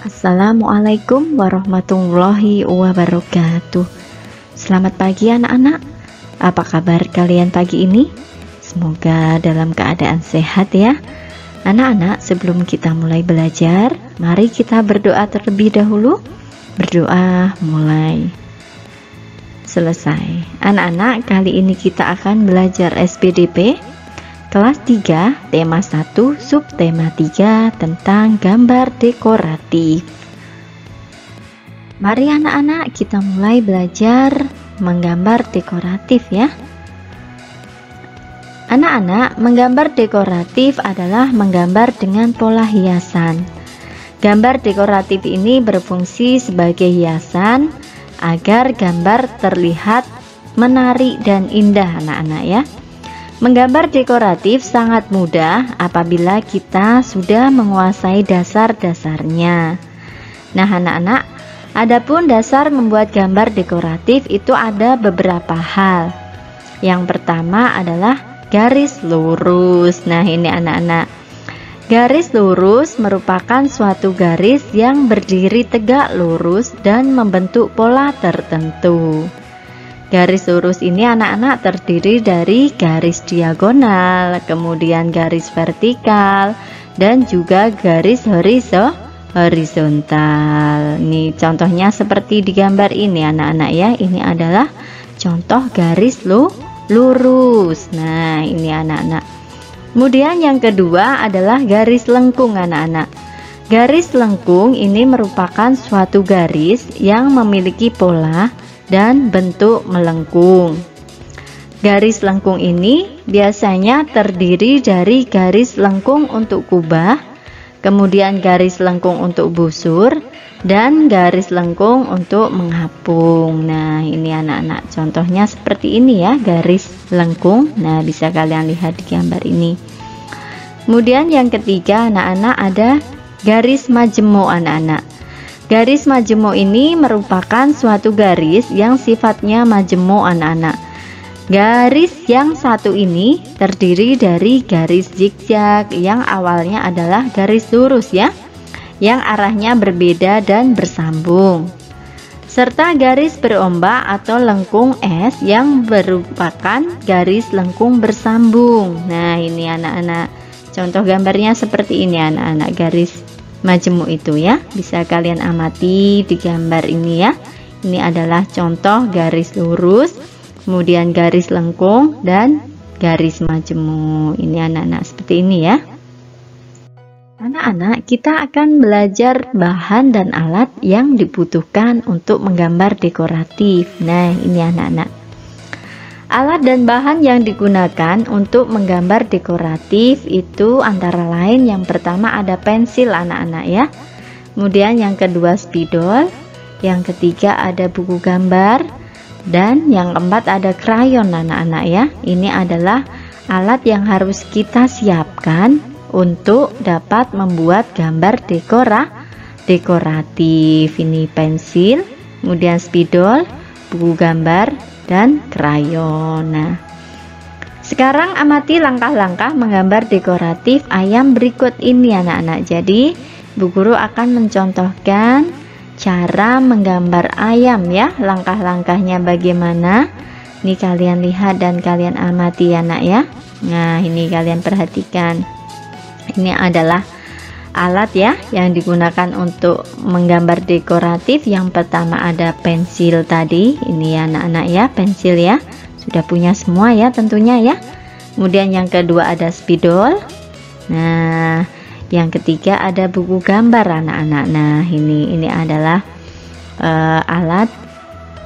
Assalamualaikum warahmatullahi wabarakatuh. Selamat pagi anak-anak. Apa kabar kalian pagi ini? Semoga dalam keadaan sehat ya. Anak-anak, sebelum kita mulai belajar, mari kita berdoa terlebih dahulu. Berdoa mulai. Selesai. Anak-anak, kali ini kita akan belajar SPDP Kelas 3, tema 1, subtema 3 tentang gambar dekoratif. Mari anak-anak kita mulai belajar menggambar dekoratif ya. Anak-anak, menggambar dekoratif adalah menggambar dengan pola hiasan. Gambar dekoratif ini berfungsi sebagai hiasan agar gambar terlihat menarik dan indah anak-anak ya. Menggambar dekoratif sangat mudah apabila kita sudah menguasai dasar-dasarnya. Nah anak-anak, adapun dasar membuat gambar dekoratif itu ada beberapa hal. Yang pertama adalah garis lurus. Nah ini anak-anak, garis lurus merupakan suatu garis yang berdiri tegak lurus dan membentuk pola tertentu. Garis lurus ini anak-anak terdiri dari garis diagonal, kemudian garis vertikal, dan juga garis horizontal. Ini contohnya seperti di gambar ini anak-anak ya. Ini adalah contoh garis lurus. Nah ini anak-anak. Kemudian yang kedua adalah garis lengkung anak-anak. Garis lengkung ini merupakan suatu garis yang memiliki pola dan bentuk melengkung. Garis lengkung ini biasanya terdiri dari garis lengkung untuk kubah, kemudian garis lengkung untuk busur, dan garis lengkung untuk mengapung. Nah ini anak-anak, contohnya seperti ini ya, garis lengkung. Nah bisa kalian lihat di gambar ini. Kemudian yang ketiga anak-anak ada garis majemuk anak-anak. Garis majemuk ini merupakan suatu garis yang sifatnya majemuk anak-anak. Garis yang satu ini terdiri dari garis zigzag yang awalnya adalah garis lurus ya, yang arahnya berbeda dan bersambung. Serta garis berombak atau lengkung S yang merupakan garis lengkung bersambung. Nah ini anak-anak, contoh gambarnya seperti ini anak-anak, garis majemuk itu ya, bisa kalian amati di gambar ini ya. Ini adalah contoh garis lurus, kemudian garis lengkung dan garis majemuk. Ini anak-anak seperti ini ya. Anak-anak, kita akan belajar bahan dan alat yang dibutuhkan untuk menggambar dekoratif. Nah ini anak-anak, alat dan bahan yang digunakan untuk menggambar dekoratif itu antara lain yang pertama ada pensil anak-anak ya. Kemudian yang kedua spidol, yang ketiga ada buku gambar, dan yang keempat ada krayon anak-anak ya. Ini adalah alat yang harus kita siapkan untuk dapat membuat gambar dekoratif. Ini pensil, kemudian spidol, buku gambar, dan krayon. Nah, sekarang amati langkah-langkah menggambar dekoratif ayam berikut ini anak-anak. Jadi, Bu Guru akan mencontohkan cara menggambar ayam ya. Langkah-langkahnya bagaimana? Ini kalian lihat dan kalian amati ya nak ya. Nah, ini kalian perhatikan. Ini adalah alat ya yang digunakan untuk menggambar dekoratif. Yang pertama ada pensil tadi, ini ya anak-anak ya, pensil ya, sudah punya semua ya tentunya ya. Kemudian yang kedua ada spidol. Nah yang ketiga ada buku gambar anak-anak. Nah ini adalah alat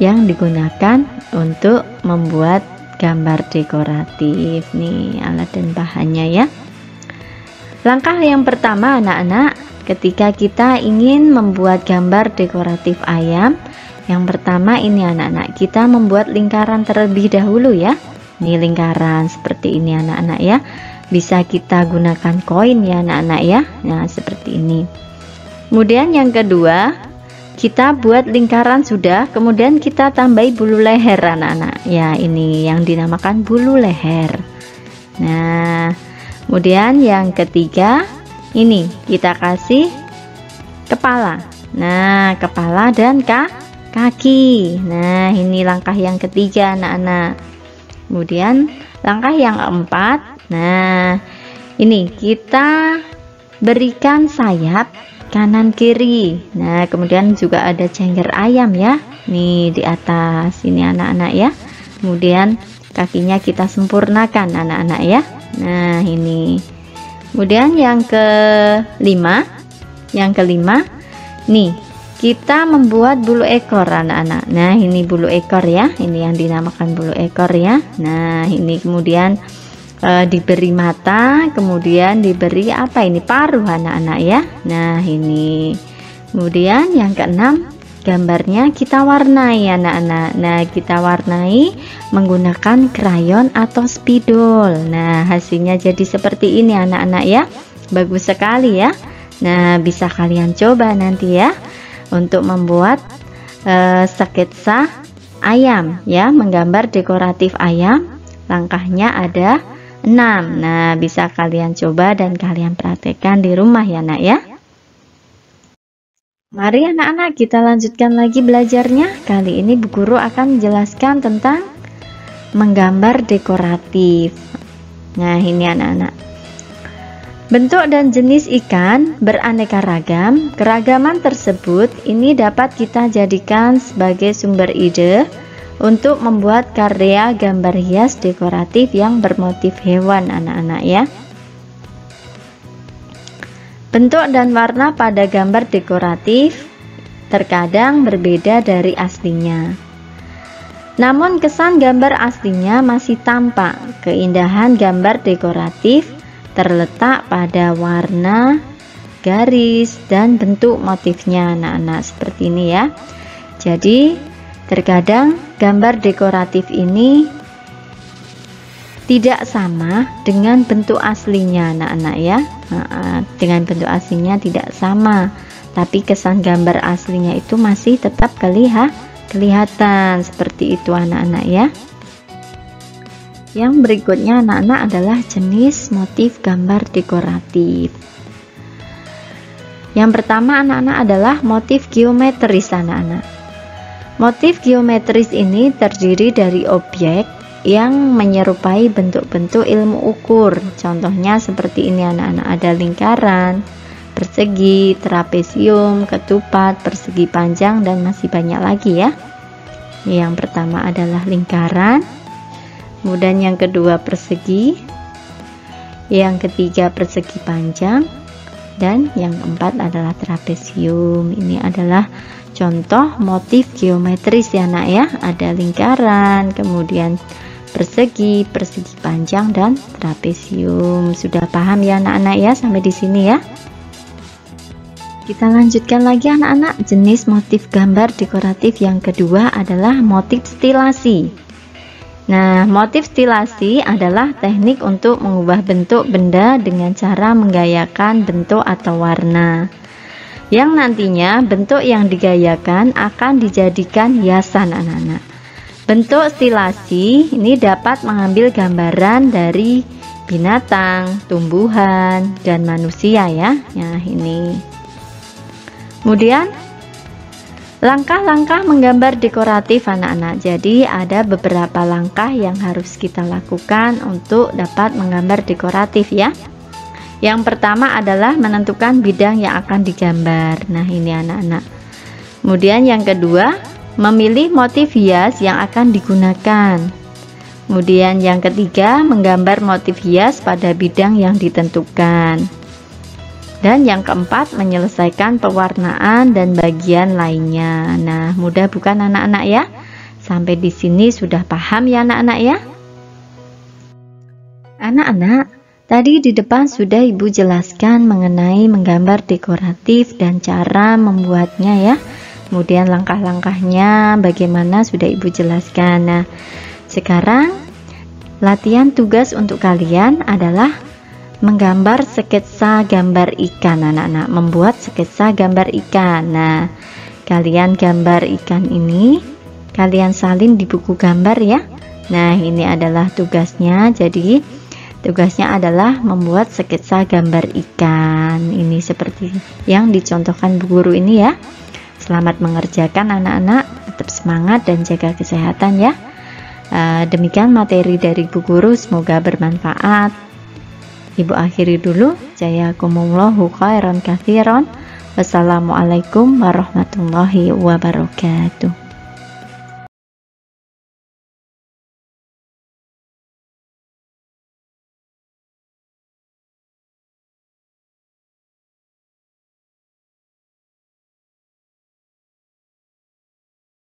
yang digunakan untuk membuat gambar dekoratif. Nih alat dan bahannya ya. Langkah yang pertama anak-anak, ketika kita ingin membuat gambar dekoratif ayam, yang pertama ini anak-anak, kita membuat lingkaran terlebih dahulu ya. Ini lingkaran seperti ini anak-anak ya. Bisa kita gunakan koin ya anak-anak ya. Nah seperti ini. Kemudian yang kedua, kita buat lingkaran sudah, kemudian kita tambahi bulu leher anak-anak. Ya ini yang dinamakan bulu leher. Nah kemudian yang ketiga, ini kita kasih kepala. Nah, kepala dan kaki. Nah, ini langkah yang ketiga anak-anak. Kemudian langkah yang keempat, nah ini kita berikan sayap kanan kiri. Nah, kemudian juga ada cengger ayam ya, nih di atas ini anak-anak ya. Kemudian kakinya kita sempurnakan anak-anak ya. Nah, ini. Kemudian yang kelima, nih kita membuat bulu ekor anak-anak. Nah, ini bulu ekor ya, ini yang dinamakan bulu ekor ya. Nah, ini kemudian diberi mata, kemudian diberi apa ini, paruh anak-anak ya. Nah, ini. Kemudian yang keenam, gambarnya kita warnai anak-anak. Nah, kita warnai menggunakan krayon atau spidol. Nah, hasilnya jadi seperti ini anak-anak ya. Bagus sekali ya. Nah, bisa kalian coba nanti ya untuk membuat sketsa ayam ya, menggambar dekoratif ayam. Langkahnya ada 6. Nah, bisa kalian coba dan kalian praktekkan di rumah ya nak ya. Mari anak-anak kita lanjutkan lagi belajarnya. Kali ini Bu Guru akan menjelaskan tentang menggambar dekoratif. Nah, ini anak-anak. Bentuk dan jenis ikan beraneka ragam. Keragaman tersebut ini dapat kita jadikan sebagai sumber ide untuk membuat karya gambar hias dekoratif yang bermotif hewan anak-anak ya. Bentuk dan warna pada gambar dekoratif terkadang berbeda dari aslinya. Namun kesan gambar aslinya masih tampak. Keindahan gambar dekoratif terletak pada warna, garis, dan bentuk motifnya anak-anak, seperti ini ya. Jadi terkadang gambar dekoratif ini tidak sama dengan bentuk aslinya anak-anak ya. Dengan bentuk aslinya tidak sama, tapi kesan gambar aslinya itu masih tetap kelihatan seperti itu anak-anak ya. Yang berikutnya anak-anak adalah jenis motif gambar dekoratif. Yang pertama anak-anak adalah motif geometris anak-anak. Motif geometris ini terdiri dari objek yang menyerupai bentuk-bentuk ilmu ukur. Contohnya seperti ini anak-anak, ada lingkaran, persegi, trapesium, ketupat, persegi panjang, dan masih banyak lagi ya. Yang pertama adalah lingkaran, kemudian yang kedua persegi, yang ketiga persegi panjang, dan yang keempat adalah trapesium. Ini adalah contoh motif geometris ya nak ya. Ada lingkaran, kemudian persegi, persegi panjang, dan trapesium. Sudah paham ya anak-anak ya sampai di sini ya. Kita lanjutkan lagi anak-anak. Jenis motif gambar dekoratif yang kedua adalah motif stilasi. Nah, motif stilasi adalah teknik untuk mengubah bentuk benda dengan cara menggayakan bentuk atau warna, yang nantinya bentuk yang digayakan akan dijadikan hiasan anak-anak. Bentuk stilasi ini dapat mengambil gambaran dari binatang, tumbuhan, dan manusia ya. Nah, ini. Kemudian langkah-langkah menggambar dekoratif anak-anak. Jadi ada beberapa langkah yang harus kita lakukan untuk dapat menggambar dekoratif ya. Yang pertama adalah menentukan bidang yang akan digambar. Nah, ini anak-anak. Kemudian yang kedua, memilih motif hias yang akan digunakan. Kemudian yang ketiga, menggambar motif hias pada bidang yang ditentukan. Dan yang keempat, menyelesaikan pewarnaan dan bagian lainnya. Nah, mudah bukan anak-anak ya? Sampai di sini sudah paham ya anak-anak ya? Anak-anak, tadi di depan sudah Ibu jelaskan mengenai menggambar dekoratif dan cara membuatnya ya. Kemudian langkah-langkahnya bagaimana sudah Ibu jelaskan. Nah, sekarang latihan tugas untuk kalian adalah menggambar sketsa gambar ikan anak-anak, membuat sketsa gambar ikan. Nah, kalian gambar ikan ini, kalian salin di buku gambar ya. Nah, ini adalah tugasnya. Jadi Tugasnya adalah membuat sketsa gambar ikan. Ini seperti yang dicontohkan Bu Guru ini ya. Selamat mengerjakan anak-anak, tetap semangat dan jaga kesehatan ya. Demikian materi dari Bu Guru, semoga bermanfaat. Ibu akhiri dulu. Jazakumullahu khairan katsiran. Wassalamualaikum warahmatullahi wabarakatuh.